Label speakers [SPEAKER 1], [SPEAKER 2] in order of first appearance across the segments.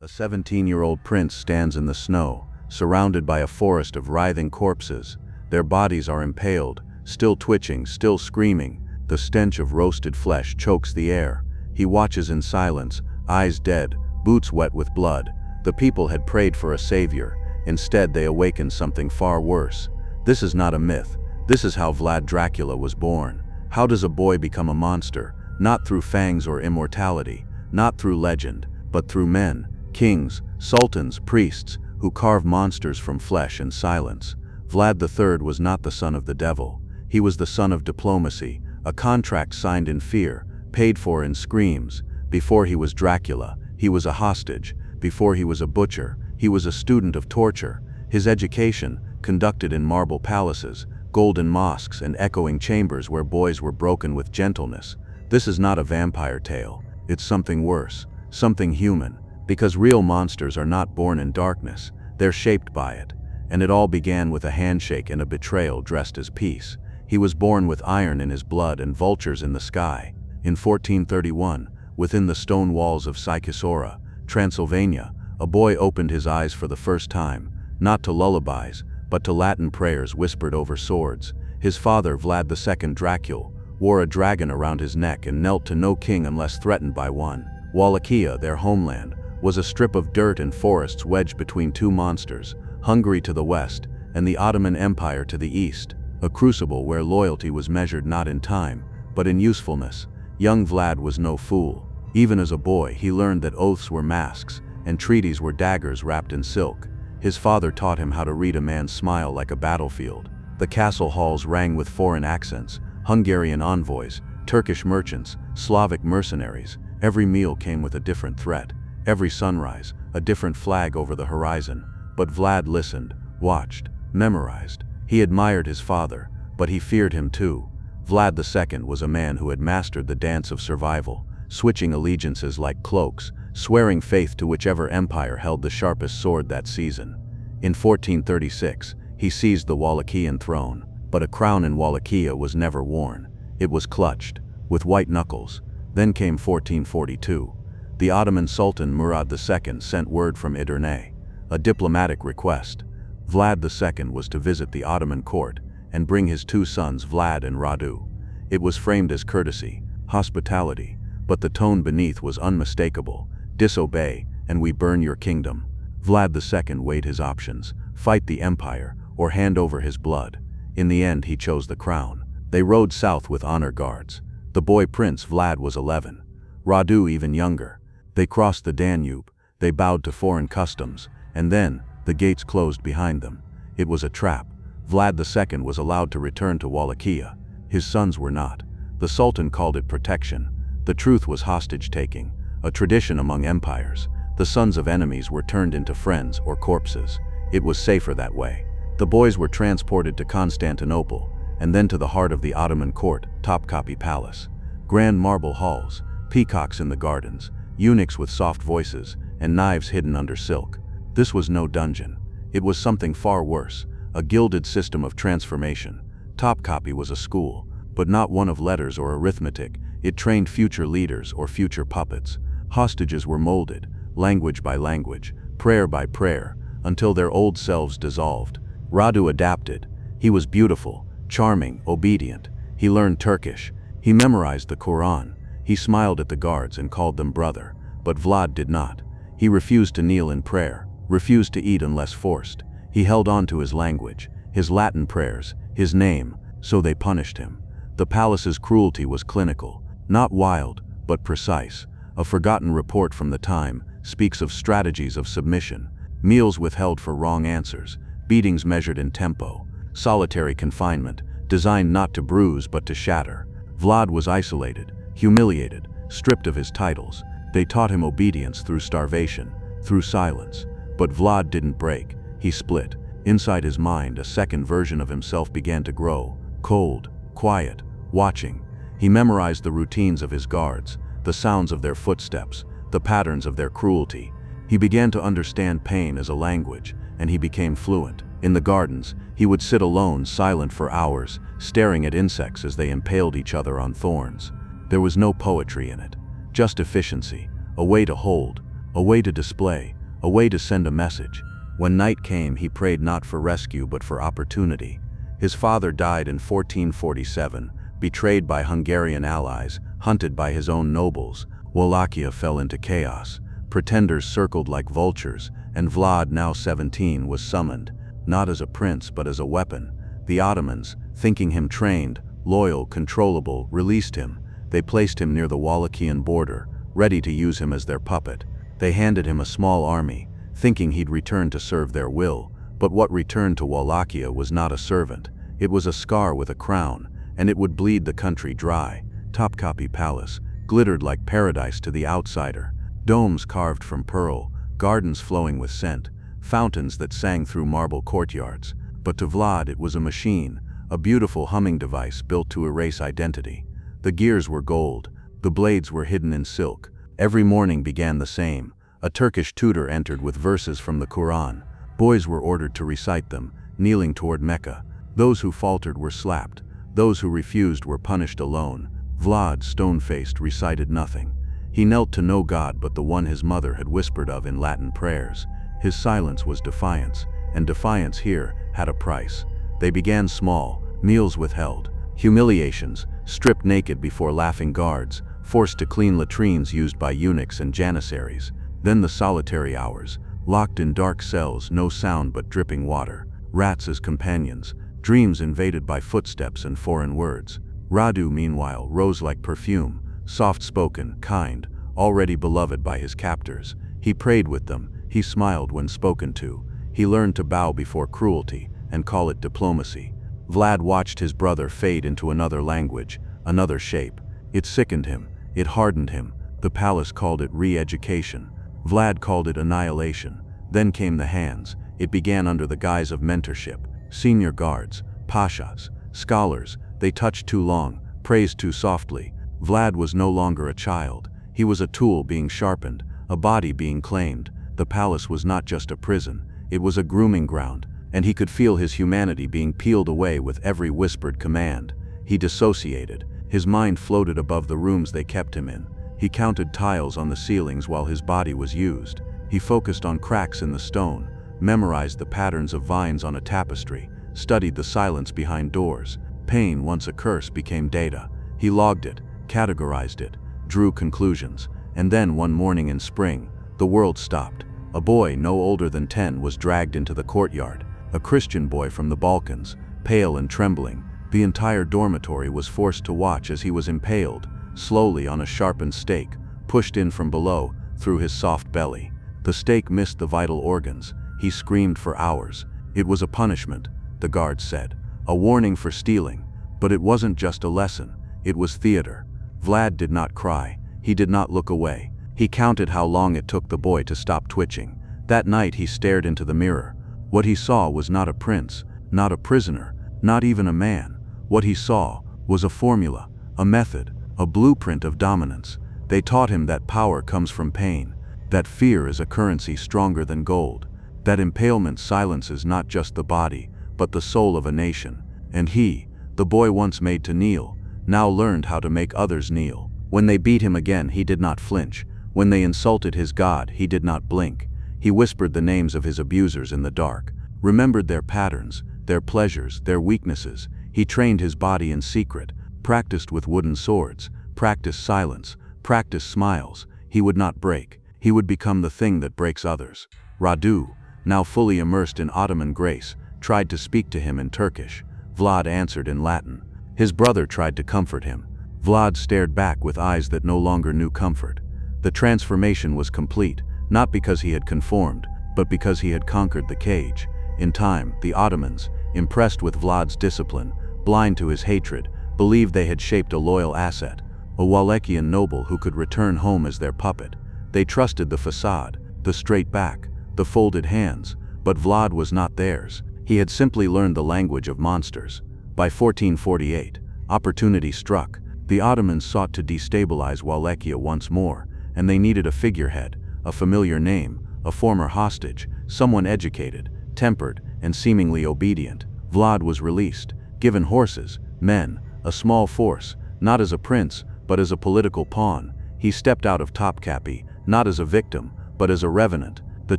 [SPEAKER 1] A 17-year-old prince stands in the snow, surrounded by a forest of writhing corpses. Their bodies are impaled, still twitching, still screaming. The stench of roasted flesh chokes the air. He watches in silence, eyes dead, boots wet with blood. The people had prayed for a savior. Instead, they awakened something far worse. This is not a myth. This is how Vlad Dracula was born. How does a boy become a monster? Not through fangs or immortality, not through legend, but through men, kings, sultans, priests, who carve monsters from flesh and silence. Vlad III was not the son of the devil. He was the son of diplomacy, a contract signed in fear, paid for in screams. Before he was Dracula, he was a hostage. Before he was a butcher, he was a student of torture. His education, conducted in marble palaces, golden mosques, and echoing chambers where boys were broken with gentleness. This is not a vampire tale. It's something worse, something human. Because real monsters are not born in darkness, they're shaped by it. And it all began with a handshake and a betrayal dressed as peace. He was born with iron in his blood and vultures in the sky. In 1431, within the stone walls of Sikisora, Transylvania, a boy opened his eyes for the first time, not to lullabies, but to Latin prayers whispered over swords. His father, Vlad II Dracula, wore a dragon around his neck and knelt to no king unless threatened by one. Wallachia, their homeland, was a strip of dirt and forests wedged between two monsters, Hungary to the west and the Ottoman Empire to the east, a crucible where loyalty was measured not in time, but in usefulness. Young Vlad was no fool. Even as a boy, he learned that oaths were masks and treaties were daggers wrapped in silk. His father taught him how to read a man's smile like a battlefield. The castle halls rang with foreign accents, Hungarian envoys, Turkish merchants, Slavic mercenaries. Every meal came with a different threat. Every sunrise, a different flag over the horizon. But Vlad listened, watched, memorized. He admired his father, but he feared him too. Vlad II was a man who had mastered the dance of survival, switching allegiances like cloaks, swearing faith to whichever empire held the sharpest sword that season. In 1436, he seized the Wallachian throne, but a crown in Wallachia was never worn. It was clutched, with white knuckles. Then came 1442. The Ottoman Sultan Murad II sent word from Edirne, a diplomatic request. Vlad II was to visit the Ottoman court and bring his two sons Vlad and Radu. It was framed as courtesy, hospitality, but the tone beneath was unmistakable. Disobey, and we burn your kingdom. Vlad II weighed his options, fight the empire, or hand over his blood. In the end, he chose the crown. They rode south with honor guards. The boy Prince Vlad was 11. Radu even younger. They crossed the Danube, they bowed to foreign customs, and then, the gates closed behind them. It was a trap. Vlad II was allowed to return to Wallachia. His sons were not. The Sultan called it protection. The truth was hostage-taking, a tradition among empires. The sons of enemies were turned into friends or corpses. It was safer that way. The boys were transported to Constantinople, and then to the heart of the Ottoman court, Topkapi Palace. Grand marble halls, peacocks in the gardens, eunuchs with soft voices, and knives hidden under silk. This was no dungeon. It was something far worse, a gilded system of transformation. Topkapi was a school, but not one of letters or arithmetic. It trained future leaders or future puppets. Hostages were molded, language by language, prayer by prayer, until their old selves dissolved. Radu adapted. He was beautiful, charming, obedient. He learned Turkish. He memorized the Quran. He smiled at the guards and called them brother, but Vlad did not. He refused to kneel in prayer, refused to eat unless forced. He held on to his language, his Latin prayers, his name, so they punished him. The palace's cruelty was clinical, not wild, but precise. A forgotten report from the time speaks of strategies of submission, meals withheld for wrong answers, beatings measured in tempo, solitary confinement, designed not to bruise but to shatter. Vlad was isolated, humiliated, stripped of his titles. They taught him obedience through starvation, through silence. But Vlad didn't break. He split. Inside his mind, a second version of himself began to grow, cold, quiet, watching. He memorized the routines of his guards, the sounds of their footsteps, the patterns of their cruelty. He began to understand pain as a language, and he became fluent. In the gardens, he would sit alone, silent for hours, staring at insects as they impaled each other on thorns. There was no poetry in it, just efficiency, a way to hold, a way to display, a way to send a message. When night came, he prayed not for rescue but for opportunity. His father died in 1447, betrayed by Hungarian allies, hunted by his own nobles. Wallachia fell into chaos. Pretenders circled like vultures, and Vlad, now 17, was summoned, not as a prince but as a weapon. The Ottomans, thinking him trained, loyal, controllable, released him. They placed him near the Wallachian border, ready to use him as their puppet. They handed him a small army, thinking he'd return to serve their will, but what returned to Wallachia was not a servant. It was a scar with a crown, and it would bleed the country dry. Topkapi Palace glittered like paradise to the outsider. Domes carved from pearl, gardens flowing with scent, fountains that sang through marble courtyards. But to Vlad it was a machine, a beautiful humming device built to erase identity. The gears were gold, the blades were hidden in silk. Every morning began the same. A Turkish tutor entered with verses from the Quran. Boys were ordered to recite them, kneeling toward Mecca. Those who faltered were slapped. Those who refused were punished alone. Vlad, stone-faced, recited nothing. He knelt to no god but the one his mother had whispered of in Latin prayers. His silence was defiance, and defiance here had a price. They began small, meals withheld, humiliations, stripped naked before laughing guards, forced to clean latrines used by eunuchs and janissaries. Then the solitary hours, locked in dark cells, no sound but dripping water, rats as companions, dreams invaded by footsteps and foreign words. Radu, meanwhile, rose like perfume, soft-spoken, kind, already beloved by his captors. He prayed with them, he smiled when spoken to. He learned to bow before cruelty and call it diplomacy. Vlad watched his brother fade into another language, another shape. It sickened him, it hardened him. The palace called it re-education. Vlad called it annihilation. Then came the hands. It began under the guise of mentorship. Senior guards, pashas, scholars, they touched too long, praised too softly. Vlad was no longer a child. He was a tool being sharpened, a body being claimed. The palace was not just a prison, it was a grooming ground, and he could feel his humanity being peeled away with every whispered command. He dissociated. His mind floated above the rooms they kept him in. He counted tiles on the ceilings while his body was used. He focused on cracks in the stone, memorized the patterns of vines on a tapestry, studied the silence behind doors. Pain, once a curse, became data. He logged it, categorized it, drew conclusions. And then one morning in spring, the world stopped. A boy no older than 10 was dragged into the courtyard. A Christian boy from the Balkans, pale and trembling. The entire dormitory was forced to watch as he was impaled, slowly on a sharpened stake, pushed in from below, through his soft belly. The stake missed the vital organs. He screamed for hours. It was a punishment, the guards said, a warning for stealing. But it wasn't just a lesson, it was theater. Vlad did not cry. He did not look away. He counted how long it took the boy to stop twitching. That night he stared into the mirror. What he saw was not a prince, not a prisoner, not even a man. What he saw was a formula, a method, a blueprint of dominance. They taught him that power comes from pain, that fear is a currency stronger than gold, that impalement silences not just the body, but the soul of a nation. And he, the boy once made to kneel, now learned how to make others kneel. When they beat him again, he did not flinch. When they insulted his God, he did not blink. He whispered the names of his abusers in the dark, remembered their patterns, their pleasures, their weaknesses. He trained his body in secret, practiced with wooden swords, practiced silence, practiced smiles. He would not break. He would become the thing that breaks others. Radu, now fully immersed in Ottoman grace, tried to speak to him in Turkish. Vlad answered in Latin. His brother tried to comfort him. Vlad stared back with eyes that no longer knew comfort. The transformation was complete, not because he had conformed, but because he had conquered the cage. In time, the Ottomans, impressed with Vlad's discipline, blind to his hatred, believed they had shaped a loyal asset, a Wallachian noble who could return home as their puppet. They trusted the facade, the straight back, the folded hands, but Vlad was not theirs. He had simply learned the language of monsters. By 1448, opportunity struck. The Ottomans sought to destabilize Wallachia once more, and they needed a figurehead, a familiar name, a former hostage, someone educated, tempered, and seemingly obedient. Vlad was released, given horses, men, a small force, not as a prince, but as a political pawn. He stepped out of Topkapi, not as a victim, But as a revenant, the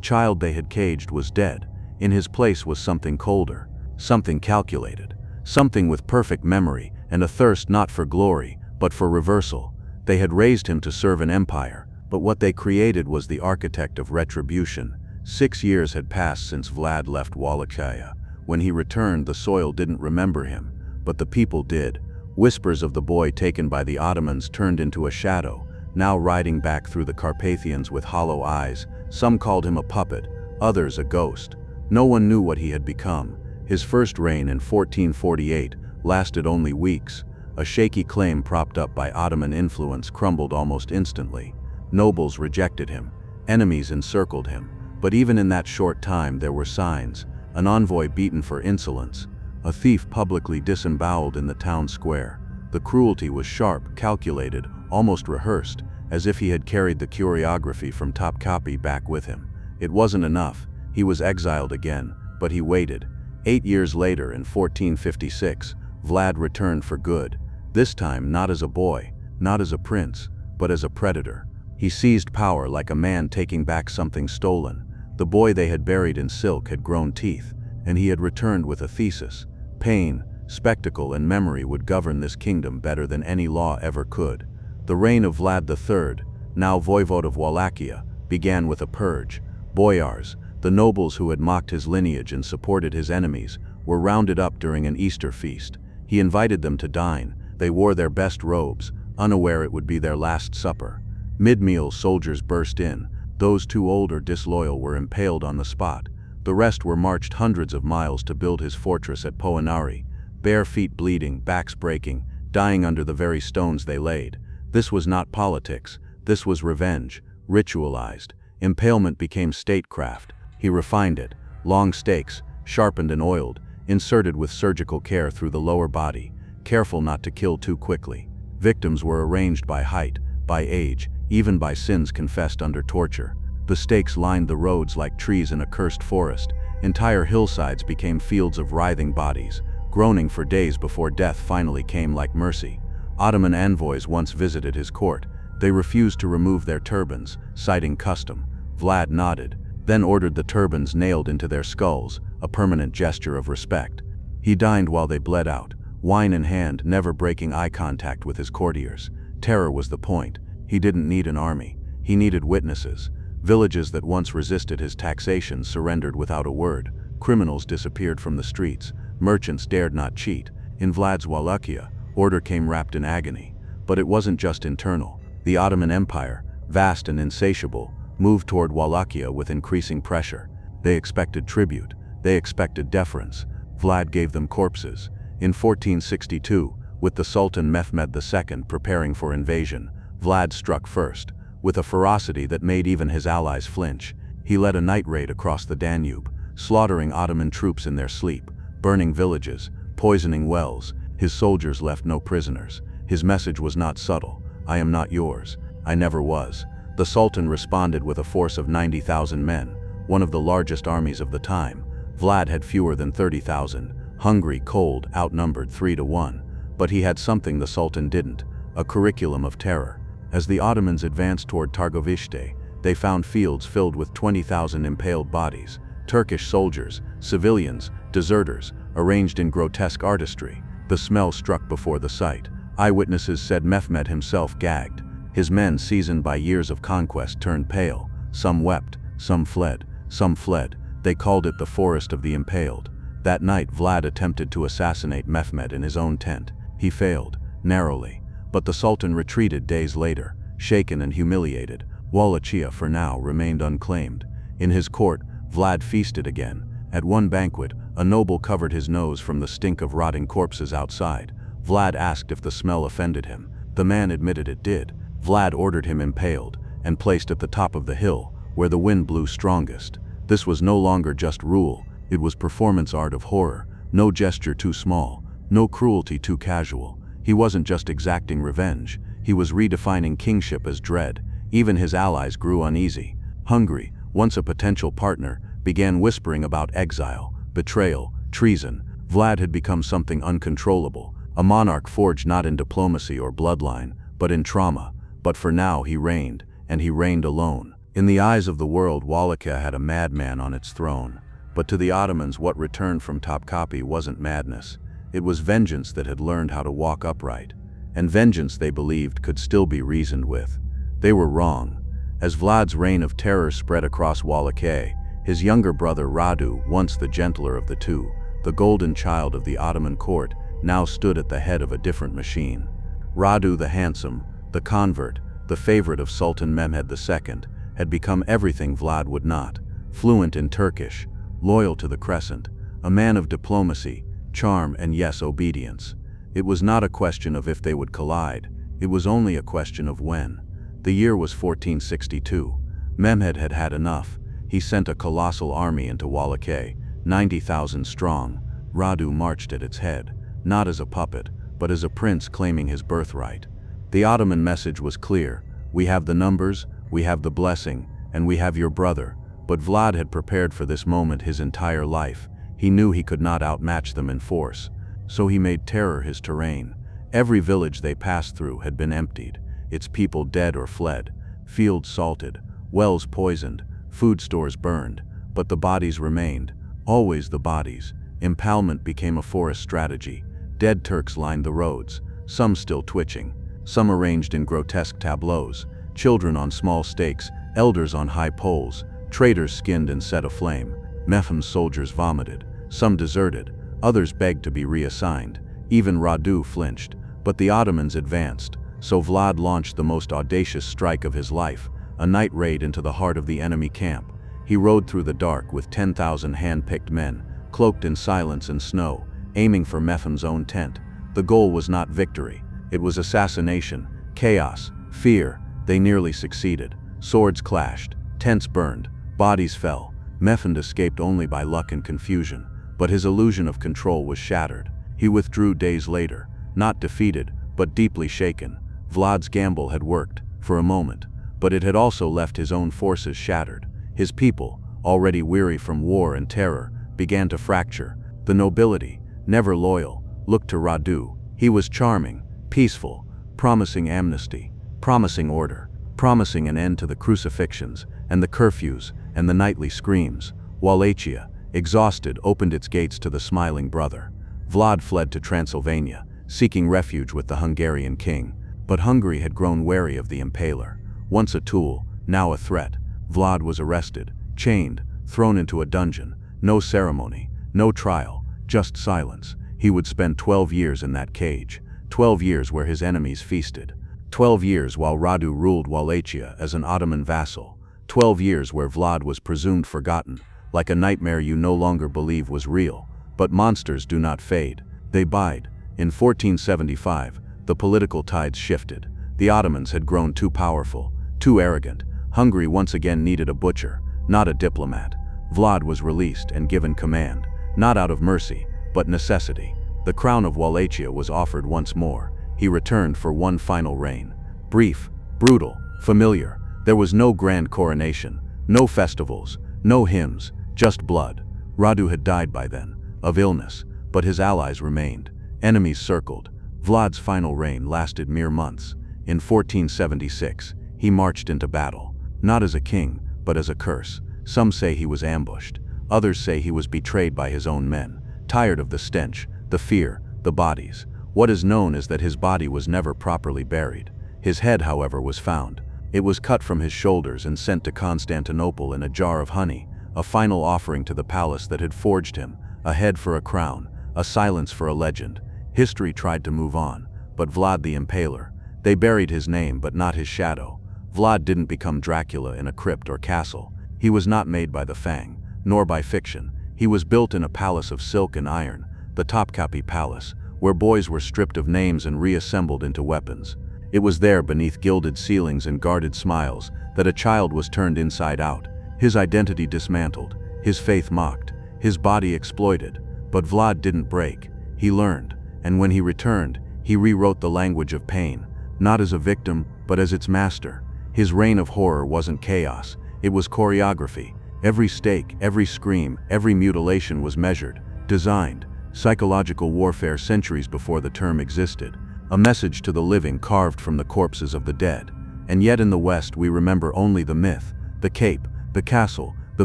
[SPEAKER 1] child they had caged was dead. In his place was something colder, something calculated, something with perfect memory and a thirst not for glory, but for reversal. They had raised him to serve an empire, but what they created was the architect of retribution. 6 years had passed since Vlad left Wallachia. When he returned, the soil didn't remember him, but the people did. Whispers of the boy taken by the Ottomans turned into a shadow, now riding back through the Carpathians with hollow eyes. Some called him a puppet, others a ghost. No one knew what he had become. His first reign in 1448 lasted only weeks. A shaky claim propped up by Ottoman influence crumbled almost instantly. Nobles rejected him. Enemies encircled him. But even in that short time there were signs. An envoy beaten for insolence. A thief publicly disemboweled in the town square. The cruelty was sharp, calculated, almost rehearsed, as if he had carried the choreography from Topkapi back with him. It wasn't enough. He was exiled again, but he waited. 8 years later, in 1456, Vlad returned for good. This time not as a boy, not as a prince, but as a predator. He seized power like a man taking back something stolen. The boy they had buried in silk had grown teeth, and he had returned with a thesis. Pain, spectacle, and memory would govern this kingdom better than any law ever could. The reign of Vlad III, now voivode of Wallachia, began with a purge. Boyars, the nobles who had mocked his lineage and supported his enemies, were rounded up during an Easter feast. He invited them to dine. They wore their best robes, unaware it would be their last supper. Mid-meal, soldiers burst in. Those too old or disloyal were impaled on the spot. The rest were marched hundreds of miles to build his fortress at Poenari, bare feet bleeding, backs breaking, dying under the very stones they laid. This was not politics. This was revenge, ritualized. Impalement became statecraft. He refined it. Long stakes, sharpened and oiled, inserted with surgical care through the lower body, careful not to kill too quickly. Victims were arranged by height, by age, even by sins confessed under torture. The stakes lined the roads like trees in a cursed forest. Entire hillsides became fields of writhing bodies, groaning for days before death finally came like mercy. Ottoman envoys once visited his court. They refused to remove their turbans, citing custom. Vlad nodded, then ordered the turbans nailed into their skulls, a permanent gesture of respect. He dined while they bled out, wine in hand, never breaking eye contact with his courtiers. Terror was the point. He didn't need an army. He needed witnesses. Villages that once resisted his taxation surrendered without a word. Criminals disappeared from the streets. Merchants dared not cheat. In Vlad's Wallachia, order came wrapped in agony. But it wasn't just internal. The Ottoman Empire, vast and insatiable, moved toward Wallachia with increasing pressure. They expected tribute. They expected deference. Vlad gave them corpses. In 1462, with the Sultan Mehmed II preparing for invasion, Vlad struck first. With a ferocity that made even his allies flinch, he led a night raid across the Danube, slaughtering Ottoman troops in their sleep, burning villages, poisoning wells. His soldiers left no prisoners. His message was not subtle. I am not yours. I never was. The Sultan responded with a force of 90,000 men, one of the largest armies of the time. Vlad had fewer than 30,000, hungry, cold, outnumbered 3-1. But he had something the Sultan didn't, a curriculum of terror. As the Ottomans advanced toward Targovishte, they found fields filled with 20,000 impaled bodies, Turkish soldiers, civilians, deserters, arranged in grotesque artistry. The smell struck before the sight. Eyewitnesses said Mehmed himself gagged. His men, seasoned by years of conquest, turned pale. Some wept, some fled, some fled. They called it the Forest of the Impaled. That night, Vlad attempted to assassinate Mehmed in his own tent. He failed, narrowly. But the Sultan retreated days later, shaken and humiliated. Wallachia, for now, remained unclaimed. In his court, Vlad feasted again. At one banquet, a noble covered his nose from the stink of rotting corpses outside. Vlad asked if the smell offended him. The man admitted it did. Vlad ordered him impaled, and placed at the top of the hill, where the wind blew strongest. This was no longer just rule, it was performance art of horror. No gesture too small, no cruelty too casual. He wasn't just exacting revenge, he was redefining kingship as dread. Even his allies grew uneasy. Hungary, once a potential partner, began whispering about exile, betrayal, treason. Vlad had become something uncontrollable, a monarch forged not in diplomacy or bloodline, but in trauma. But for now he reigned, and he reigned alone. In the eyes of the world, Wallachia had a madman on its throne, but to the Ottomans what returned from Topkapi wasn't madness. It was vengeance that had learned how to walk upright, and vengeance they believed could still be reasoned with. They were wrong. As Vlad's reign of terror spread across Wallachia, his younger brother Radu, once the gentler of the two, the golden child of the Ottoman court, now stood at the head of a different machine. Radu the handsome, the convert, the favorite of Sultan Mehmed II, had become everything Vlad would not: fluent in Turkish, loyal to the Crescent, a man of diplomacy, charm, and yes, obedience. It was not a question of if they would collide, it was only a question of when. The year was 1462. Mehmed had had enough. He sent a colossal army into Wallachia, 90,000 strong. Radu marched at its head, not as a puppet, but as a prince claiming his birthright. The Ottoman message was clear: we have the numbers, we have the blessing, and we have your brother. But Vlad had prepared for this moment his entire life. He knew he could not outmatch them in force. So he made terror his terrain. Every village they passed through had been emptied, its people dead or fled, fields salted, wells poisoned, food stores burned, but the bodies remained, always the bodies. Impalement became a forest strategy. Dead Turks lined the roads, some still twitching, some arranged in grotesque tableaus, children on small stakes, elders on high poles, traitors skinned and set aflame. Mehmed's soldiers vomited, some deserted, others begged to be reassigned. Even Radu flinched, but the Ottomans advanced, so Vlad launched the most audacious strike of his life, a night raid into the heart of the enemy camp. He rode through the dark with 10,000 hand-picked men, cloaked in silence and snow, aiming for Mehmed's own tent. The goal was not victory, it was assassination, chaos, fear. They nearly succeeded. Swords clashed, tents burned, bodies fell. Mehmed escaped only by luck and confusion, but his illusion of control was shattered. He withdrew days later, not defeated, but deeply shaken. Vlad's gamble had worked, for a moment, but it had also left his own forces shattered. His people, already weary from war and terror, began to fracture. The nobility, never loyal, looked to Radu. He was charming, peaceful, promising amnesty, promising order, promising an end to the crucifixions, and the curfews, and the nightly screams. Wallachia, exhausted, opened its gates to the smiling brother. Vlad fled to Transylvania, seeking refuge with the Hungarian king. But Hungary had grown wary of the Impaler. Once a tool, now a threat. Vlad was arrested, chained, thrown into a dungeon. No ceremony, no trial, just silence. He would spend 12 years in that cage, 12 years where his enemies feasted. 12 years while Radu ruled Wallachia as an Ottoman vassal. 12 years where Vlad was presumed forgotten, like a nightmare you no longer believe was real. But monsters do not fade, they bide. In 1475, the political tides shifted. The Ottomans had grown too powerful, too arrogant. Hungary once again needed a butcher, not a diplomat. Vlad was released and given command, not out of mercy, but necessity. The crown of Wallachia was offered once more. He returned for one final reign. Brief, brutal, familiar. There was no grand coronation, no festivals, no hymns, just blood. Radu had died by then, of illness, but his allies remained. Enemies circled. Vlad's final reign lasted mere months. In 1476, he marched into battle, not as a king, but as a curse. Some say he was ambushed. Others say he was betrayed by his own men, tired of the stench, the fear, the bodies. What is known is that his body was never properly buried. His head, however, was found. It was cut from his shoulders and sent to Constantinople in a jar of honey, a final offering to the palace that had forged him, a head for a crown, a silence for a legend. History tried to move on, but Vlad the Impaler. They buried his name but not his shadow. Vlad didn't become Dracula in a crypt or castle. He was not made by the fang, nor by fiction. He was built in a palace of silk and iron, the Topkapi Palace, where boys were stripped of names and reassembled into weapons. It was there, beneath gilded ceilings and guarded smiles, that a child was turned inside out, his identity dismantled, his faith mocked, his body exploited. But Vlad didn't break. He learned, and when he returned, he rewrote the language of pain, not as a victim, but as its master. His reign of horror wasn't chaos, it was choreography. Every stake, every scream, every mutilation was measured, designed. Psychological warfare centuries before the term existed. A message to the living carved from the corpses of the dead. And yet in the West we remember only the myth, The cape, the castle, the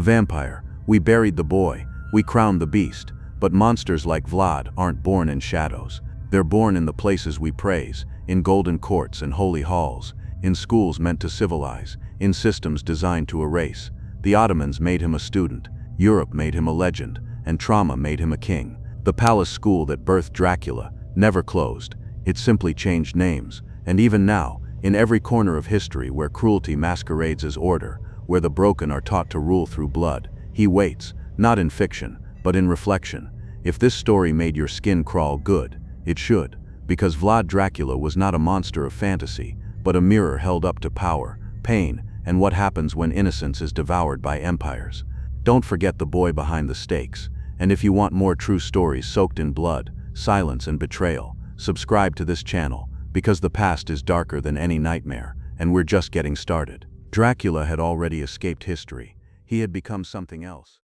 [SPEAKER 1] vampire. We buried the boy, we crowned the beast. But monsters like Vlad aren't born in shadows. They're born in the places we praise, in golden courts and holy halls, in schools meant to civilize, in systems designed to erase. The Ottomans made him a student, Europe made him a legend, and trauma made him a king. The palace school that birthed Dracula never closed, it simply changed names. And even now, in every corner of history where cruelty masquerades as order, where the broken are taught to rule through blood, he waits, not in fiction, but in reflection. If this story made your skin crawl, good, it should, because Vlad Dracula was not a monster of fantasy, but a mirror held up to power, pain, and what happens when innocence is devoured by empires. Don't forget the boy behind the stakes, and if you want more true stories soaked in blood, silence, and betrayal, subscribe to this channel, because the past is darker than any nightmare, and we're just getting started. Dracula had already escaped history. He had become something else.